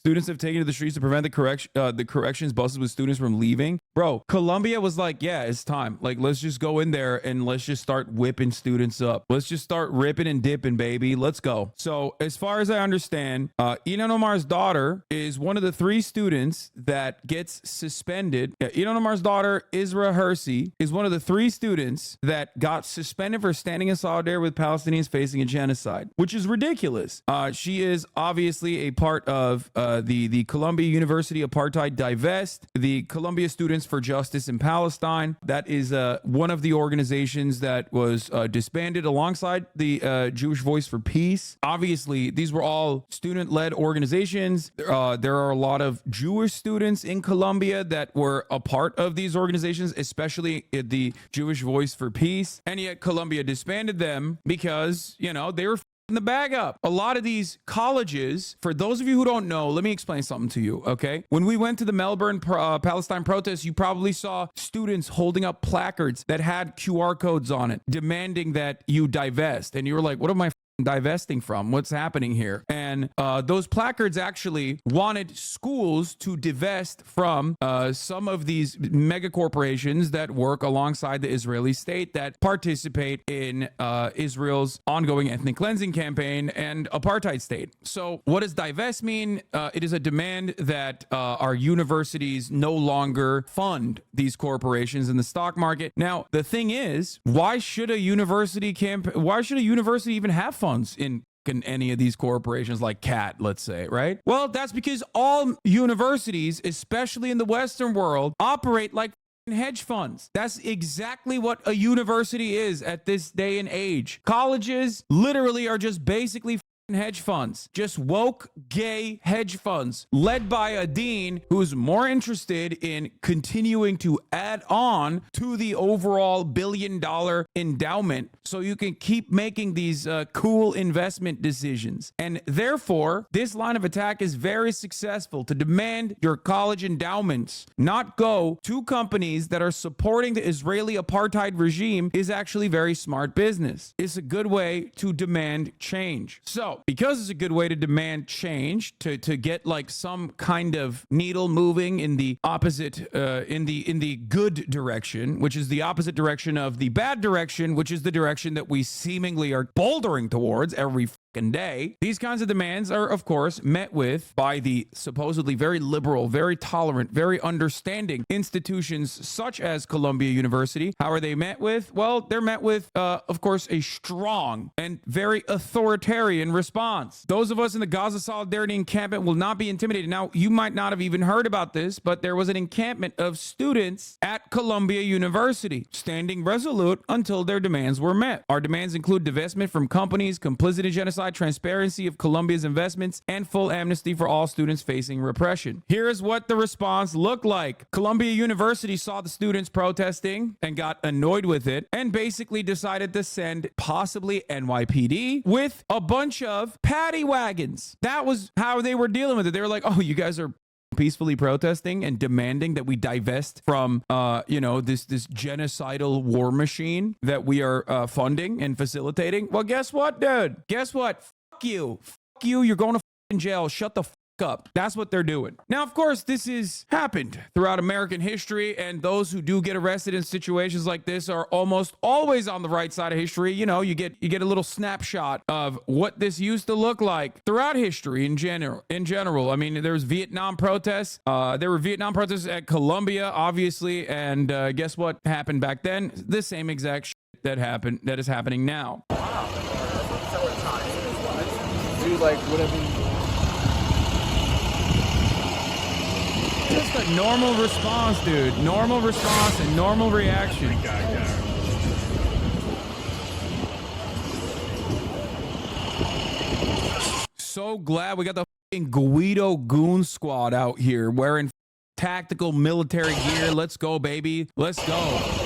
Students have taken to the streets to prevent the corrections buses with students from leaving. Bro, Colombia was like, yeah, it's time. Like, let's just go in there and let's just start whipping students up. Let's just start ripping and dipping, baby. Let's go. So as far as I understand, Ilhan Omar's daughter is one of the 3 students that gets suspended. Ilhan Omar's daughter, Isra Hersey, is one of the 3 students that got suspended for standing in solidarity with Palestinians facing a genocide, which is ridiculous. She is obviously a part of the Columbia University Apartheid Divest, the Columbia Students for Justice in Palestine. That is one of the organizations that was disbanded alongside the Jewish Voice for Peace. Obviously, these were all student-led organizations. There are a lot of Jewish students in Columbia that were a part of these organizations, especially the Jewish Voice for Peace. And yet Columbia disbanded them because, you know, they were the bag up. A lot of these colleges, for those of you who don't know, let me explain something to you, okay? When we went to the Melbourne Palestine protests, you probably saw students holding up placards that had QR codes on it, demanding that you divest. And you were like, what am I divesting from? What's happening here? And those placards actually wanted schools to divest from some of these mega corporations that work alongside the Israeli state that participate in Israel's ongoing ethnic cleansing campaign and apartheid state. So what does divest mean? It is a demand that our universities no longer fund these corporations in the stock market. Now, the thing is, why should a university even have funds in any of these corporations like CAT, let's say, right? Well, that's because all universities, especially in the Western world, operate like hedge funds. That's exactly what a university is at this day and age. Colleges literally are just basically hedge funds, just woke gay hedge funds led by a dean who's more interested in continuing to add on to the overall billion-dollar endowment so you can keep making these cool investment decisions. And therefore, this line of attack is very successful. To demand your college endowments not go to companies that are supporting the Israeli apartheid regime is actually very smart business. It's a good way to demand change. So because it's a good way to demand change, to get like some kind of needle moving in the opposite, in the good direction, which is the opposite direction of the bad direction, which is the direction that we seemingly are bouldering towards every day. These kinds of demands are, of course, met with by the supposedly very liberal, very tolerant, very understanding institutions such as Columbia University. How are they met with? Well, they're met with, of course, a strong and very authoritarian response. Those of us in the Gaza Solidarity Encampment will not be intimidated. Now, you might not have even heard about this, but there was an encampment of students at Columbia University standing resolute until their demands were met. Our demands include divestment from companies complicit in genocide, transparency of Columbia's investments, and full amnesty for all students facing repression. Here's what the response looked like. Columbia University saw the students protesting and got annoyed with it and basically decided to send possibly NYPD with a bunch of paddy wagons. That was how they were dealing with it. They were like, oh, you guys are peacefully protesting and demanding that we divest from, this genocidal war machine that we are funding and facilitating. Well, guess what, dude? Guess what? Fuck you. Fuck you. You're going to fucking jail. Shut the fuck up. That's what they're doing. Now, of course, this has happened throughout American history, and those who do get arrested in situations like this are almost always on the right side of history. You know, you get a little snapshot of what this used to look like throughout history in general. I mean, there was Vietnam protests. There were Vietnam protests at Columbia, obviously, and guess what happened back then? The same exact shit that is happening now. Wow. Do like whatever. Just a normal response, dude. Normal response and normal reaction. So glad we got the fucking Guido Goon Squad out here wearing tactical military gear. Let's go, baby. Let's go.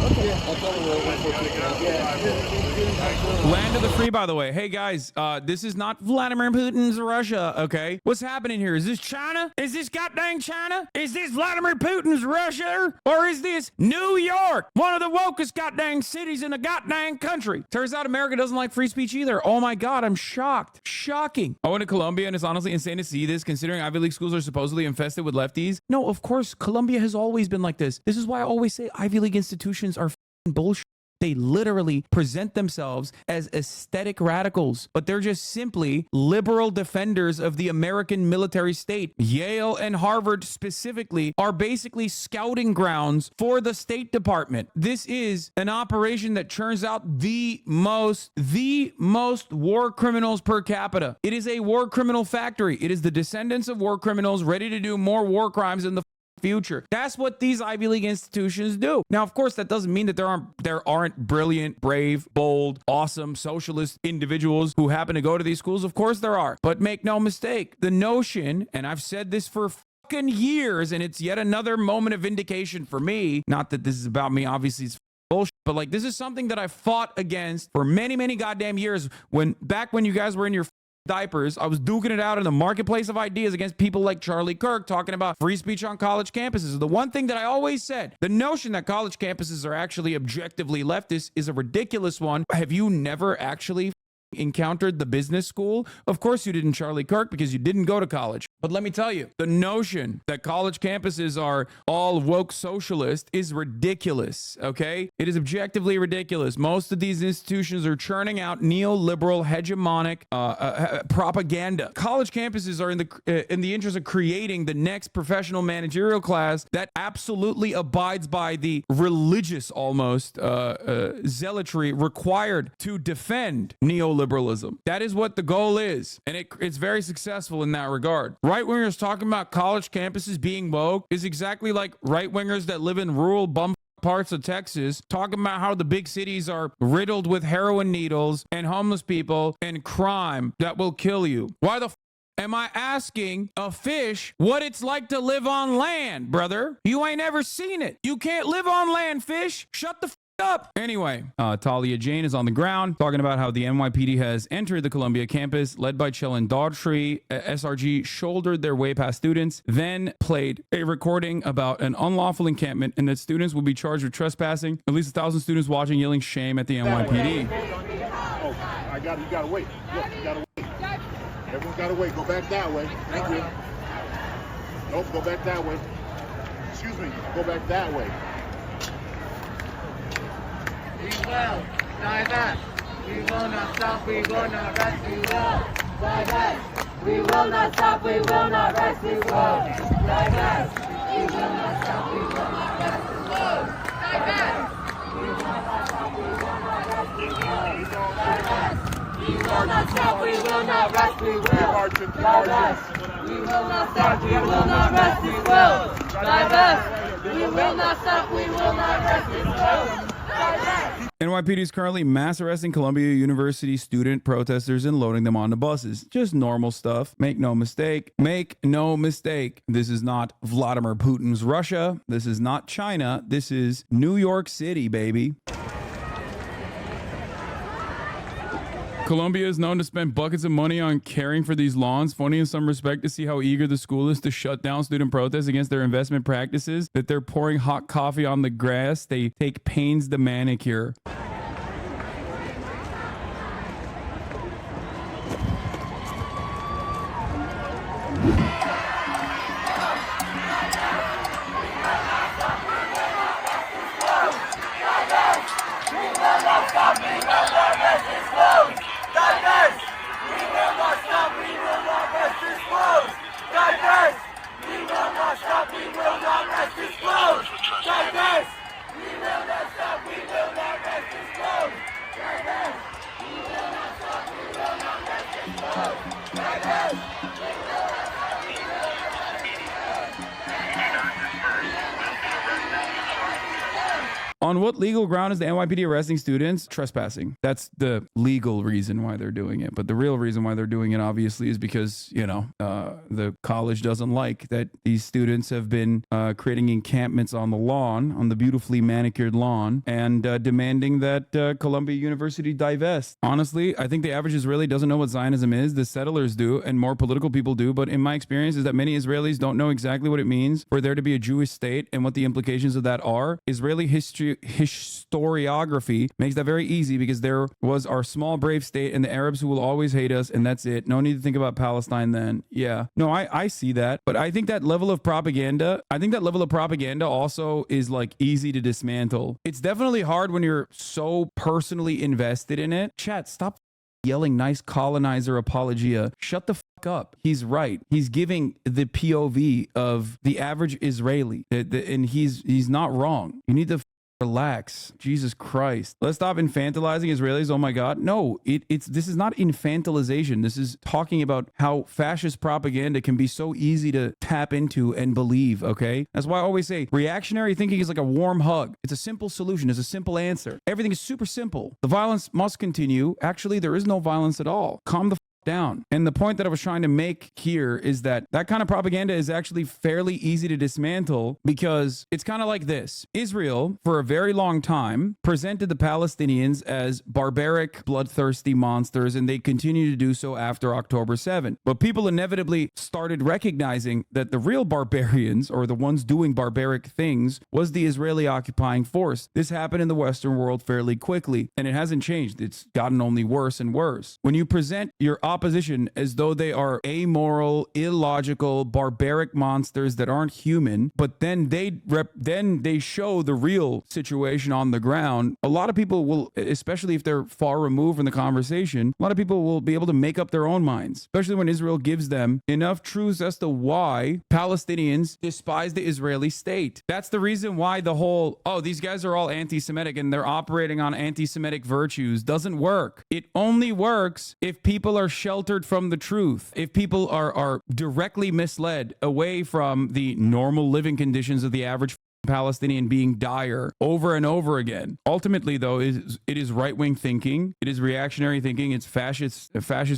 Okay. I'll tell him we're 142. Land of the free, by the way. Hey guys, this is not Vladimir Putin's Russia, okay? What's happening here? Is this China? Is this goddamn China? Is this Vladimir Putin's Russia? Or is this New York? One of the wokest goddamn cities in the goddamn country. Turns out America doesn't like free speech either. Oh my God, I'm shocked. Shocking. I went to Columbia and it's honestly insane to see this considering Ivy League schools are supposedly infested with lefties. No, of course, Columbia has always been like this. This is why I always say Ivy League institutions are f***ing bullshit. They literally present themselves as aesthetic radicals, but they're just simply liberal defenders of the American military state. Yale and Harvard specifically are basically scouting grounds for the State Department. This is an operation that churns out the most war criminals per capita. It is a war criminal factory. It is the descendants of war criminals ready to do more war crimes in the future. That's what these Ivy League institutions do. Now, of course, that doesn't mean that there aren't brilliant, brave, bold, awesome socialist individuals who happen to go to these schools. Of course there are. But make no mistake, the notion, and I've said this for fucking years, and it's yet another moment of vindication for me. Not that this is about me, obviously it's bullshit, but like this is something that I fought against for many, many goddamn years back when you guys were in your diapers. I was duking it out in the marketplace of ideas against people like Charlie Kirk talking about free speech on college campuses. The one thing that I always said, the notion that college campuses are actually objectively leftist is a ridiculous one. Have you never actually encountered the business school? Of course you didn't, Charlie Kirk, because you didn't go to college. But let me tell you, the notion that college campuses are all woke socialist is ridiculous, okay? It is objectively ridiculous. Most of these institutions are churning out neoliberal hegemonic propaganda. College campuses are in the interest of creating the next professional managerial class that absolutely abides by the religious almost zealotry required to defend neoliberalism. That is what the goal is. And it's very successful in that regard. Right-wingers talking about college campuses being woke is exactly like right-wingers that live in rural bum parts of Texas talking about how the big cities are riddled with heroin needles and homeless people and crime that will kill you. Why the am I asking a fish what it's like to live on land, brother? You ain't ever seen it. You can't live on land, fish. Shut the up. Anyway, Talia Jane is on the ground talking about how the NYPD has entered the Columbia campus, led by Chellen Daughtry. SRG shouldered their way past students, then played a recording about an unlawful encampment and that students will be charged with trespassing. At least 1,000 students watching yelling shame at the NYPD. Oh, you gotta wait. Look, you gotta wait. Everyone's gotta wait. Go back that way. Thank you. Nope, go back that way. Excuse me, go back that way. We will divest. We will not stop. We will not rest. We will divest. We will not stop. We will not rest. We will divest. We will not stop. We will not rest. We will divest. We will not stop. We will not rest. We will divest. We will not stop. We will not rest. We will divest. We will not stop. We will not rest. We will divest. We will not stop. We will not rest. We will divest. NYPD is currently mass arresting Columbia University student protesters and loading them onto buses. Just normal stuff. Make no mistake. Make no mistake. This is not Vladimir Putin's Russia. This is not China. This is New York City, baby. Columbia is known to spend buckets of money on caring for these lawns. Funny in some respect to see how eager the school is to shut down student protests against their investment practices, that they're pouring hot coffee on the grass. They take pains to manicure. On what legal ground is the NYPD arresting students? Trespassing. That's the legal reason why they're doing it. But the real reason why they're doing it, obviously, is because, the college doesn't like that these students have been creating encampments on the lawn, on the beautifully manicured lawn, and demanding that Columbia University divest. Honestly, I think the average Israeli doesn't know what Zionism is. The settlers do, and more political people do. But in my experience is that many Israelis don't know exactly what it means for there to be a Jewish state and what the implications of that are. Israeli historiography makes that very easy because there was our small brave state and the Arabs who will always hate us, and that's it. No need to think about Palestine then. Yeah. No, I see that. But I think that level of propaganda, also is like easy to dismantle. It's definitely hard when you're so personally invested in it. Chat, stop yelling nice colonizer apologia. Shut the fuck up. He's right. He's giving the POV of the average Israeli, and he's not wrong. You need to relax. Jesus Christ. Let's stop infantilizing Israelis. Oh my God. No, this is not infantilization. This is talking about how fascist propaganda can be so easy to tap into and believe. Okay. That's why I always say reactionary thinking is like a warm hug. It's a simple solution. It's a simple answer. Everything is super simple. The violence must continue. Actually, there is no violence at all. Calm the down. And the point that I was trying to make here is that kind of propaganda is actually fairly easy to dismantle, because it's kind of like this. Israel, for a very long time, presented the Palestinians as barbaric, bloodthirsty monsters, and they continue to do so after October 7. But people inevitably started recognizing that the real barbarians, or the ones doing barbaric things, was the Israeli occupying force. This happened in the Western world fairly quickly, and it hasn't changed. It's gotten only worse and worse. When you present your opposition as though they are amoral, illogical, barbaric monsters that aren't human, but then they show the real situation on the ground, a lot of people will, especially if they're far removed from the conversation, a lot of people will be able to make up their own minds, especially when Israel gives them enough truths as to why Palestinians despise the Israeli state. That's the reason why the whole, these guys are all anti-Semitic and they're operating on anti-Semitic virtues doesn't work. It only works if people are sheltered from the truth, if people are directly misled away from the normal living conditions of the average Palestinian being dire over and over again. Ultimately, though, it is right-wing thinking, it is reactionary thinking, it's fascist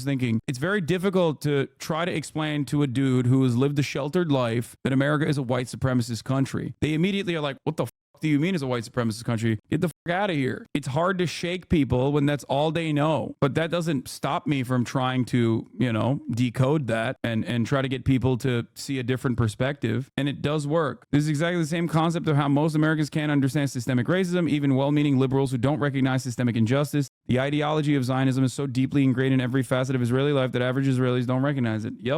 thinking. It's very difficult to try to explain to a dude who has lived a sheltered life that America is a white supremacist country. They immediately are like, what the do you mean it's a white supremacist country? Get the fuck out of here. It's hard to shake people when that's all they know. But that doesn't stop me from trying to, decode that and try to get people to see a different perspective. And it does work. This is exactly the same concept of how most Americans can't understand systemic racism, even well-meaning liberals who don't recognize systemic injustice. The ideology of Zionism is so deeply ingrained in every facet of Israeli life that average Israelis don't recognize it. Yep.